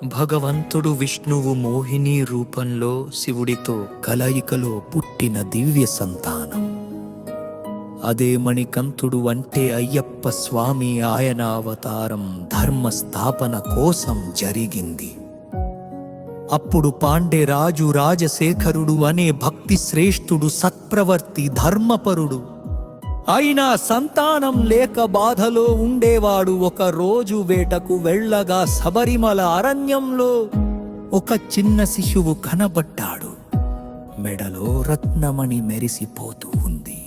భగవంతుడు విష్ణువు మోహిని రూపంలో శివుడితో కలయికలో పుట్టిన దివ్య సంతానం. అదే మణికంఠుడు అంటే అయ్యప్ప స్వామి. ఆయన అవతారం ధర్మ స్థాపన కోసం జరిగింది. అప్పుడు పాండే రాజు రాజశేఖరుడు అనే భక్తి శ్రేష్ఠుడు, సత్ప్రవర్తి, ధర్మపరుడు అయినా సంతానం లేక బాధలో ఉండేవాడు. ఒక రోజు వేటకు వెళ్ళగా శబరిమల అరణ్యంలో ఒక చిన్న శిశువు కనబడ్డాడు. మెడలో రత్నమణి మెరిసిపోతూ ఉంది.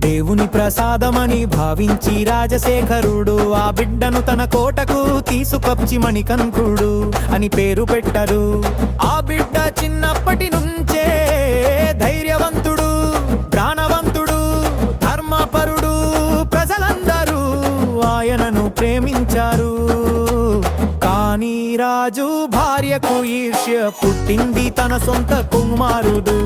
దేవుని ప్రసాదమని భావించి రాజశేఖరుడు ఆ బిడ్డను తన కోటకు తీసుకొచ్చి మణికంఠుడు అని పేరు పెట్టరు. ఆ బిడ్డ చిన్నప్పటి నుంచే ధైర్యవంతుడు, ప్రాణవంతుడు, ధర్మపరుడు. ప్రజలందరూ ఆయనను ప్రేమించారు. కానీ రాజు భార్యకు ఈర్ష్య పుట్టింది. తన సొంత కుమారుడు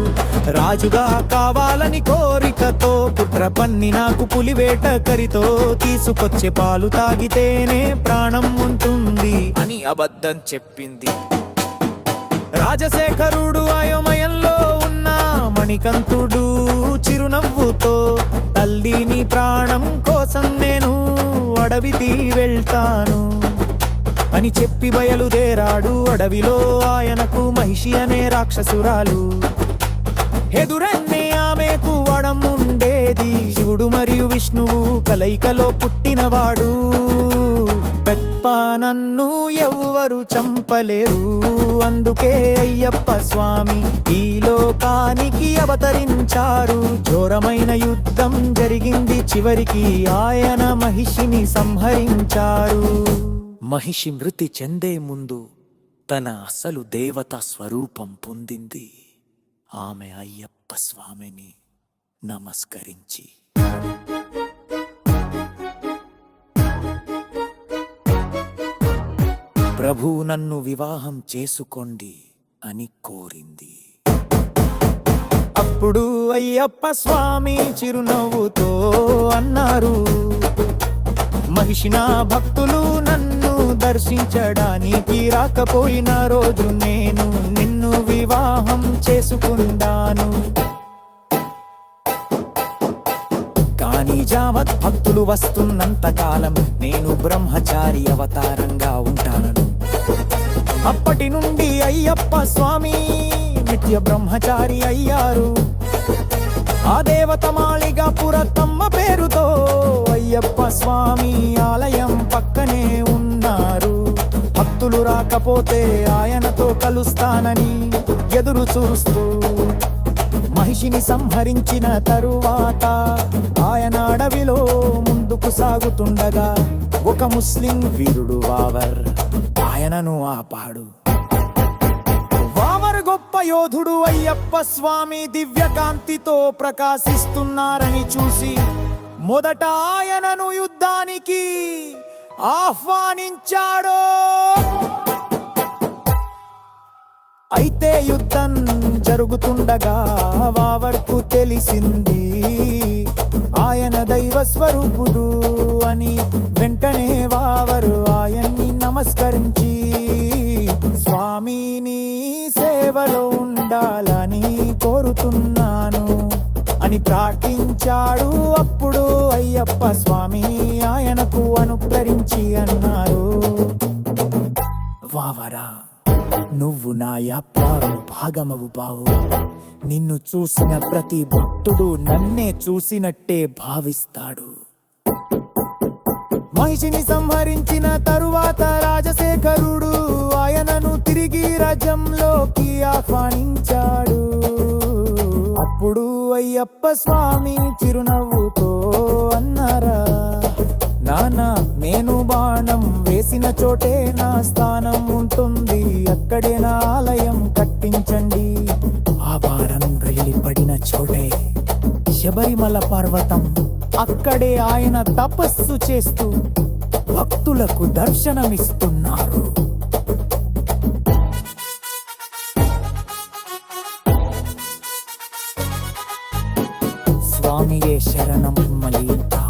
రాజుగా కావాలని కోరికతో పుత్ర పన్నినాకు పులివేట కరితో తీసుకొచ్చే పాలు తాగితేనే ప్రాణం ఉంటుంది అని అబద్ధం చెప్పింది. రాజశేఖరుడు అయోమయంలో ఉన్న మణికంఠుడు చిరునవ్వుతో, తల్లిని ప్రాణం కోసం నేను అడవికి వెళ్తాను అని చెప్పి బయలుదేరాడు. అడవిలో ఆయనకు మహిషి అనే రాక్షసురాలు ఎదురన్నే ఆమెకు వడం ఉండేది. శివుడు మరియు విష్ణువు కలయికలో పుట్టినవాడు. పెప్ప నన్ను ఎవ్వరు చంపలేరు, అందుకే అయ్యప్ప స్వామి ఈ లోకానికి అవతరించారు. ఘోరమైన యుద్ధం జరిగింది. చివరికి ఆయన మహిషిని సంహరించారు. మహిషి మృతి చెందే ముందు తన అసలు దేవతా స్వరూపం పొందింది. ఆమె అయ్యప్ప స్వామిని నమస్కరించి, ప్రభు నన్ను వివాహం చేసుకోండి అని కోరింది. అప్పుడు అయ్యప్ప స్వామి చిరునవ్వుతో అన్నారు, మహిషి నా భక్తులు నన్ను దర్శించడానికి రాకపోయిన రోజు నేను నిన్ను వివాహం చేసుకుంటాను. కానీ జావత్ భక్తులు వస్తున్నంత కాలం నేను బ్రహ్మచారి అవతారంగా ఉంటాను. అప్పటి నుండి అయ్యప్ప స్వామి నిత్య బ్రహ్మచారి అయ్యారు. ఆ దేవత మాళిగా పురతమ్మ పేరుతో అయ్యప్ప స్వామి ఆలయం పక్కనే ఉన్నారు. భక్తులు రాకపోతే ఆయనతో కలుస్తానని ఎదురు చూస్తూ మహిషిని సంహరించిన తరువాత ఆయన అడవిలో ముందుకు సాగుతుండగా ఒక ముస్లిం వీరుడు వావర్ ఆయనను ఆపాడు. వావర్ గొప్ప యోధుడు. అయ్యప్ప స్వామి దివ్యకాంతితో ప్రకాశిస్తున్నారని చూసి మొదట ఆయనను యుద్ధానికి ఆహ్వానించాడు. అయితే యుద్ధం జరుగుతుండగా వావర్కు తెలిసింది ఆయన దైవ స్వరూపుడు అని. వెంటనే వావరు ఆయన్ని నమస్కరించి స్వామిని సేవలో ఉండాలని కోరుతున్నాను అని ప్రార్థించాడు. అప్పుడు అయ్యప్ప స్వామి ఆయనకు అనుగ్రహించి అన్నారు, వావరా నువ్వు నా యాత్రలో భాగమవు బావు. నిన్ను చూసిన ప్రతి భక్తుడు నన్నే చూసినట్టే భావిస్తాడు. మహిషిని సంహరించిన తరువాత రాజశేఖరుడు ఆయనను తిరిగి రాజ్యంలోకి ఆహ్వానించాడు. అప్పుడు అయ్యప్ప స్వామి చిరునవ్వుతో అన్నారా, నానా నేను బాణం వేసిన చోటే నా స్థానం ఉంటుంది, అక్కడే నా ఆలయం కట్టించండి. ఆ బాణం వెళ్ళిపడిన చోటే శబరిమల పర్వతం. అక్కడే ఆయన తపస్సు చేస్తూ భక్తులకు దర్శనమిస్తున్నారు. స్వామియే శరణం మలింట.